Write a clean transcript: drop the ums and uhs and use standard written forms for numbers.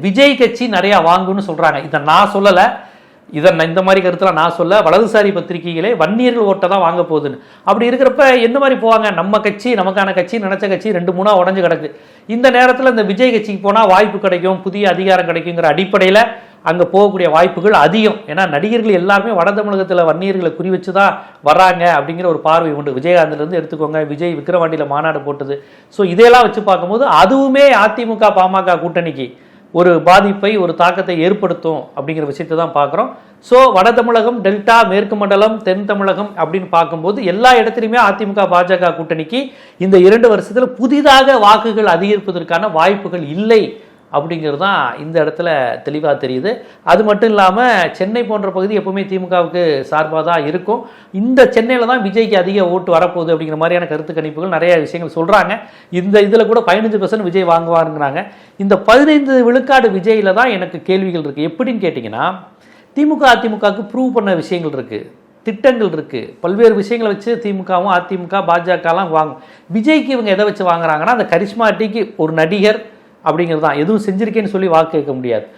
விஜய் கட்சி நிறைய வாங்குன்னு சொல்றாங்க. இதை நான் சொல்லல, இதை இந்த மாதிரி கருத்துல நான் சொல்ல, வலதுசாரி பத்திரிகைகளே வன்னியர்கள் ஓட்டை தான் வாங்க போகுதுன்னு. அப்படி இருக்கிறப்ப எந்த மாதிரி போவாங்க? நம்ம கட்சி, நமக்கான கட்சி, நினைச்ச கட்சி 2-3 உடஞ்சு கிடக்கு. இந்த நேரத்தில் இந்த விஜய் கட்சிக்கு போனால் வாய்ப்பு கிடைக்கும், புதிய அதிகாரம் கிடைக்குங்கிற அடிப்படையில் அங்கே போகக்கூடிய வாய்ப்புகள் அதிகம். ஏன்னா நடிகர்கள் எல்லாருமே வட தமிழகத்தில் வன்னியர்களை குறி வச்சு தான் வர்றாங்க அப்படிங்கிற ஒரு பார்வை உண்டு. விஜயகாந்திலேருந்து எடுத்துக்கோங்க, விஜய் விக்கிரவாண்டியில் மாநாடு போட்டது. ஸோ இதையெல்லாம் வச்சு பார்க்கும்போது அதுவுமே அதிமுக பாமக கூட்டணிக்கு ஒரு பாதிப்பை, ஒரு தாக்கத்தை ஏற்படுத்தும் அப்படிங்கிற விஷயத்தை தான் பார்க்குறோம். ஸோ வட தமிழகம், டெல்டா, மேற்கு மண்டலம், தென் தமிழகம் அப்படின்னு பார்க்கும்போது எல்லா இடத்துலையுமே அதிமுக பாஜக கூட்டணிக்கு இந்த 2 வருஷத்தில் புதிதாக வாக்குகள் அதிகரிப்பதற்கான வாய்ப்புகள் இல்லை அப்படிங்கிறது தான் இந்த இடத்துல தெளிவாக தெரியுது. அது மட்டும் இல்லாமல் சென்னை போன்ற பகுதி எப்பவுமே திமுகவுக்கு சார்பாக தான் இருக்கும். இந்த சென்னையில் தான் விஜய்க்கு அதிக ஓட்டு வரப்போகுது அப்படிங்கிற மாதிரியான கருத்து கணிப்புகள் நிறைய விஷயங்கள் சொல்கிறாங்க. இந்த இதில் கூட 15% விஜய் வாங்குவாருங்கிறாங்க. இந்த 15 விழுக்காடு விஜயில் தான் எனக்கு கேள்விகள் இருக்குது. எப்படின்னு கேட்டிங்கன்னா, திமுக அதிமுகவுக்கு ப்ரூவ் பண்ண விஷயங்கள் இருக்குது, திட்டங்கள் இருக்குது, பல்வேறு விஷயங்களை வச்சு திமுகவும் அதிமுக பாஜகலாம் வாங்கும். விஜய்க்கு இவங்க எதை வச்சு வாங்குறாங்கன்னா, அந்த கரிஸ்மாட்டிக்கு ஒரு நடிகர் அப்படிங்கிறது தான். எதுவும் செஞ்சிருக்கேன்னு சொல்லி வாக்கு கேட்க முடியாது.